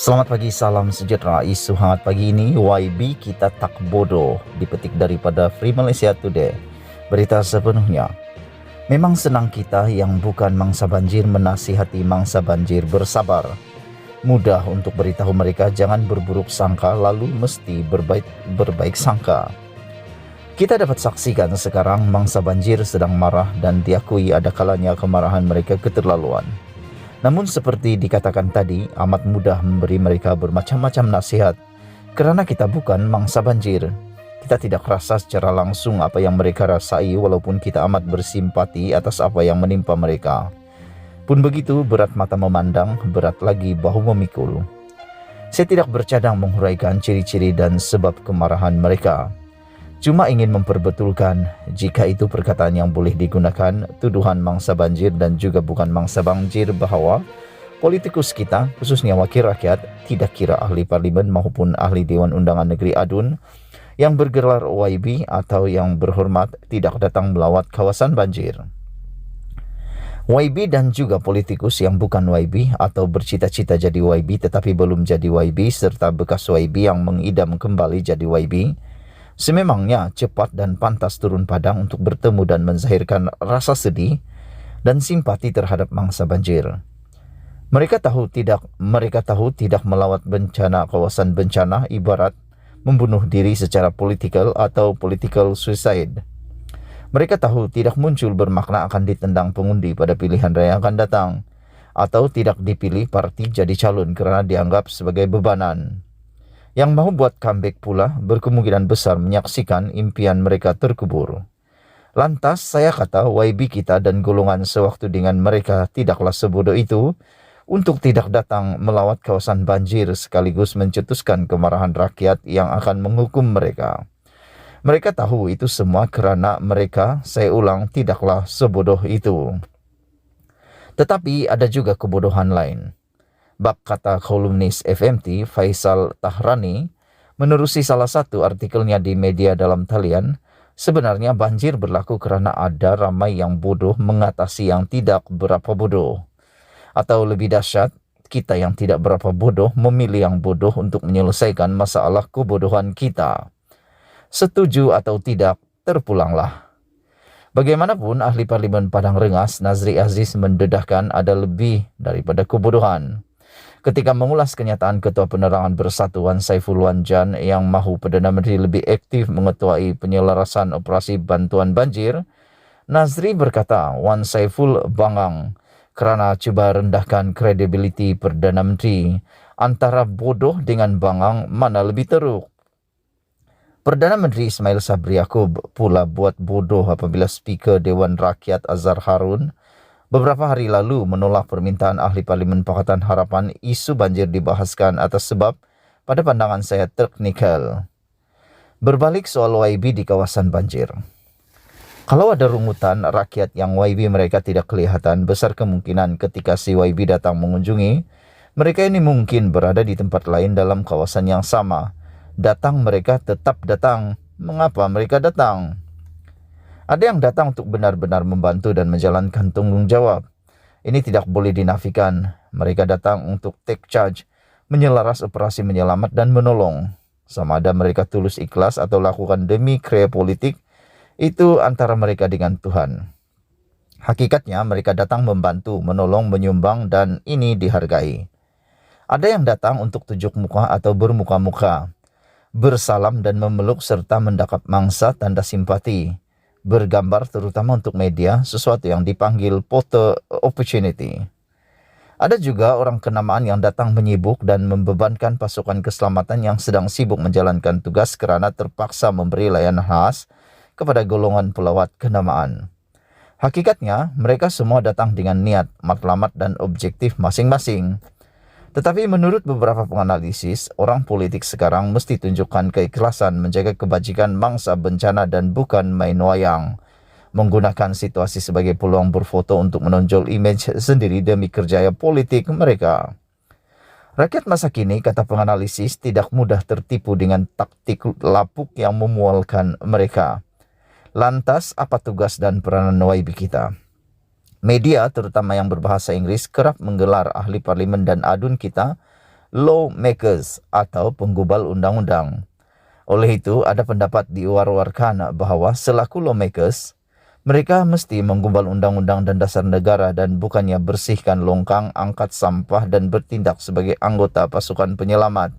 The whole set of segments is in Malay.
Selamat pagi, salam sejahtera. Isu hangat pagi ini, YB kita tak bodoh, dipetik daripada Free Malaysia Today. Berita sepenuhnya. Memang senang kita yang bukan mangsa banjir menasihati mangsa banjir bersabar. Mudah untuk beritahu mereka jangan berburuk sangka lalu mesti berbaik sangka. Kita dapat saksikan sekarang mangsa banjir sedang marah dan diakui ada kalanya kemarahan mereka keterlaluan. Namun seperti dikatakan tadi, amat mudah memberi mereka bermacam-macam nasihat kerana kita bukan mangsa banjir. Kita tidak rasa secara langsung apa yang mereka rasai walaupun kita amat bersimpati atas apa yang menimpa mereka. Pun begitu, berat mata memandang, berat lagi bahu memikul. Saya tidak bercadang menghuraikan ciri-ciri dan sebab kemarahan mereka. Cuma ingin memperbetulkan, jika itu perkataan yang boleh digunakan, tuduhan mangsa banjir dan juga bukan mangsa banjir bahawa politikus kita, khususnya wakil rakyat, tidak kira ahli parlimen maupun ahli Dewan Undangan Negeri ADUN, yang bergelar YB atau yang berhormat tidak datang melawat kawasan banjir. YB dan juga politikus yang bukan YB atau bercita-cita jadi YB tetapi belum jadi YB serta bekas YB yang mengidam kembali jadi YB, sememangnya cepat dan pantas turun padang untuk bertemu dan menzahirkan rasa sedih dan simpati terhadap mangsa banjir. Mereka tahu tidak melawat bencana kawasan bencana ibarat membunuh diri secara politikal atau political suicide. Mereka tahu tidak muncul bermakna akan ditendang pengundi pada pilihan raya akan datang atau tidak dipilih parti jadi calon kerana dianggap sebagai bebanan. Yang mahu buat comeback pula berkemungkinan besar menyaksikan impian mereka terkubur. Lantas saya kata YB kita dan golongan sewaktu dengan mereka tidaklah sebodoh itu untuk tidak datang melawat kawasan banjir sekaligus mencetuskan kemarahan rakyat yang akan menghukum mereka. Mereka tahu itu semua kerana mereka, saya ulang, tidaklah sebodoh itu. Tetapi ada juga kebodohan lain. Bak kata kolumnis FMT Faisal Tahrani menerusi salah satu artikelnya di media dalam talian, sebenarnya banjir berlaku kerana ada ramai yang bodoh mengatasi yang tidak berapa bodoh. Atau lebih dahsyat, kita yang tidak berapa bodoh memilih yang bodoh untuk menyelesaikan masalah kebodohan kita. Setuju atau tidak, terpulanglah. Bagaimanapun, ahli Parlimen Padang Rengas Nazri Aziz mendedahkan ada lebih daripada kebodohan ketika mengulas kenyataan Ketua Penerangan Bersatu Wan Saiful Wan Jan yang mahu Perdana Menteri lebih aktif mengetuai penyelarasan operasi bantuan banjir. Nazri berkata Wan Saiful bangang kerana cuba rendahkan kredibiliti Perdana Menteri. Antara bodoh dengan bangang, mana lebih teruk? Perdana Menteri Ismail Sabri Yaakob pula buat bodoh apabila Speaker Dewan Rakyat Azhar Harun beberapa hari lalu menolak permintaan ahli Parlimen Pakatan Harapan isu banjir dibahaskan atas sebab pada pandangan saya teknikal. Berbalik soal YB di kawasan banjir. Kalau ada rungutan rakyat yang YB mereka tidak kelihatan, besar kemungkinan ketika si YB datang mengunjungi, mereka ini mungkin berada di tempat lain dalam kawasan yang sama. Datang mereka tetap datang. Mengapa mereka datang? Ada yang datang untuk benar-benar membantu dan menjalankan tanggung jawab. Ini tidak boleh dinafikan. Mereka datang untuk take charge, menyelaras operasi menyelamat dan menolong. Sama ada mereka tulus ikhlas atau lakukan demi kreya politik, itu antara mereka dengan Tuhan. Hakikatnya mereka datang membantu, menolong, menyumbang dan ini dihargai. Ada yang datang untuk tujuk muka atau bermuka-muka, bersalam dan memeluk serta mendapat mangsa tanda simpati. Bergambar terutama untuk media, sesuatu yang dipanggil photo opportunity. Ada juga orang kenamaan yang datang menyibuk dan membebankan pasukan keselamatan yang sedang sibuk menjalankan tugas kerana terpaksa memberi layanan khas kepada golongan pelawat kenamaan. Hakikatnya, mereka semua datang dengan niat, matlamat dan objektif masing-masing. Tetapi menurut beberapa penganalisis, orang politik sekarang mesti tunjukkan keikhlasan menjaga kebajikan mangsa bencana dan bukan main wayang. Menggunakan situasi sebagai peluang berfoto untuk menonjol imej sendiri demi kerjaya politik mereka. Rakyat masa kini, kata penganalisis, tidak mudah tertipu dengan taktik lapuk yang memualkan mereka. Lantas, apa tugas dan peranan YB kita? Media, terutama yang berbahasa Inggris, kerap menggelar ahli parlimen dan ADUN kita lawmakers atau penggubal undang-undang. Oleh itu, ada pendapat diwar-warkan bahwa selaku lawmakers, mereka mesti menggubal undang-undang dan dasar negara dan bukannya bersihkan longkang, angkat sampah dan bertindak sebagai anggota pasukan penyelamat.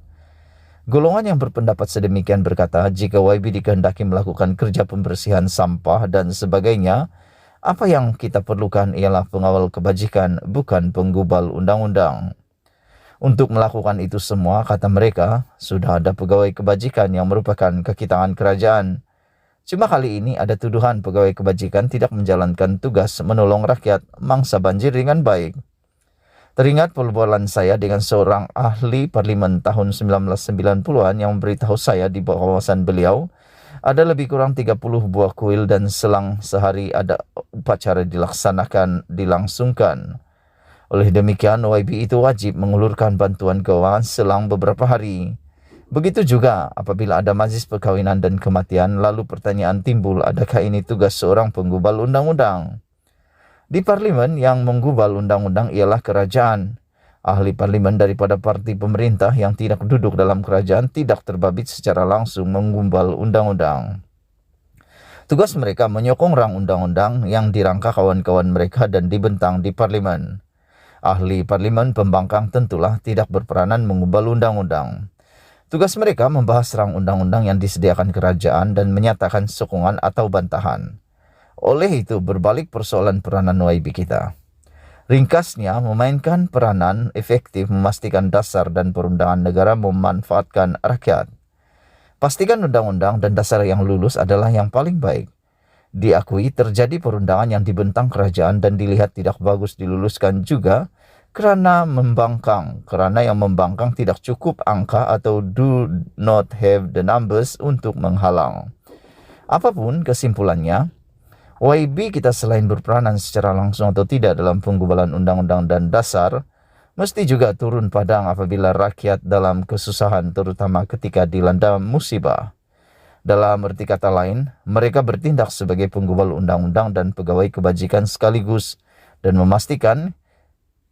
Golongan yang berpendapat sedemikian berkata, jika YB dikehendaki melakukan kerja pembersihan sampah dan sebagainya, apa yang kita perlukan ialah pengawal kebajikan, bukan penggubal undang-undang. Untuk melakukan itu semua, kata mereka, sudah ada pegawai kebajikan yang merupakan kaki tangan kerajaan. Cuma kali ini ada tuduhan pegawai kebajikan tidak menjalankan tugas menolong rakyat mangsa banjir dengan baik. Teringat perbualan saya dengan seorang ahli parlimen tahun 1990-an yang memberitahu saya di kawasan beliau, ada lebih kurang 30 buah kuil dan selang sehari ada upacara dilangsungkan. Oleh demikian, YB itu wajib mengulurkan bantuan keuangan selang beberapa hari. Begitu juga apabila ada majlis perkawinan dan kematian, lalu pertanyaan timbul, adakah ini tugas seorang penggubal undang-undang? Di parlimen yang menggubal undang-undang ialah kerajaan. Ahli parlimen daripada parti pemerintah yang tidak duduk dalam kerajaan tidak terbabit secara langsung menggubal undang-undang. Tugas mereka menyokong rang undang-undang yang dirangka kawan-kawan mereka dan dibentang di parlimen. Ahli parlimen pembangkang tentulah tidak berperanan mengubah undang-undang. Tugas mereka membahas rang undang-undang yang disediakan kerajaan dan menyatakan sokongan atau bantahan. Oleh itu, berbalik persoalan peranan YB kita. Ringkasnya, memainkan peranan efektif memastikan dasar dan perundangan negara memanfaatkan rakyat. Pastikan undang-undang dan dasar yang lulus adalah yang paling baik. Diakui terjadi perundangan yang dibentang kerajaan dan dilihat tidak bagus diluluskan juga, kerana yang membangkang tidak cukup angka atau do not have the numbers untuk menghalang. Apapun kesimpulannya, YB kita selain berperanan secara langsung atau tidak dalam penggubalan undang-undang dan dasar, mesti juga turun padang apabila rakyat dalam kesusahan, terutama ketika dilanda musibah. Dalam arti kata lain, mereka bertindak sebagai penggubal undang-undang dan pegawai kebajikan sekaligus dan memastikan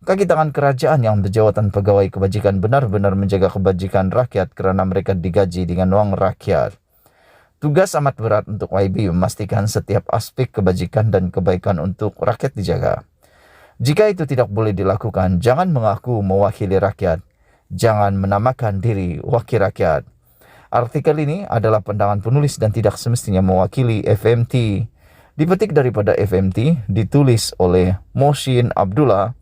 kaki tangan kerajaan yang berjawatan pegawai kebajikan benar-benar menjaga kebajikan rakyat kerana mereka digaji dengan wang rakyat. Tugas amat berat untuk YB memastikan setiap aspek kebajikan dan kebaikan untuk rakyat dijaga. Jika itu tidak boleh dilakukan, jangan mengaku mewakili rakyat. Jangan menamakan diri wakil rakyat. Artikel ini adalah pandangan penulis dan tidak semestinya mewakili FMT. Dipetik daripada FMT, ditulis oleh Mohsin Abdullah,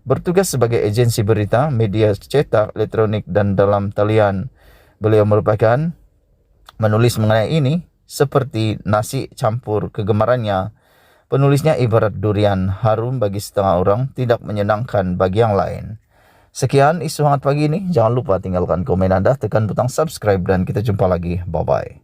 bertugas sebagai agensi berita, media cetak, elektronik dan dalam talian. Beliau merupakan menulis mengenai ini seperti nasi campur kegemarannya. Penulisnya ibarat durian, harum bagi setengah orang, tidak menyenangkan bagi yang lain. Sekian isu hangat pagi ini. Jangan lupa tinggalkan komen Anda, tekan butang subscribe dan kita jumpa lagi. Bye-bye.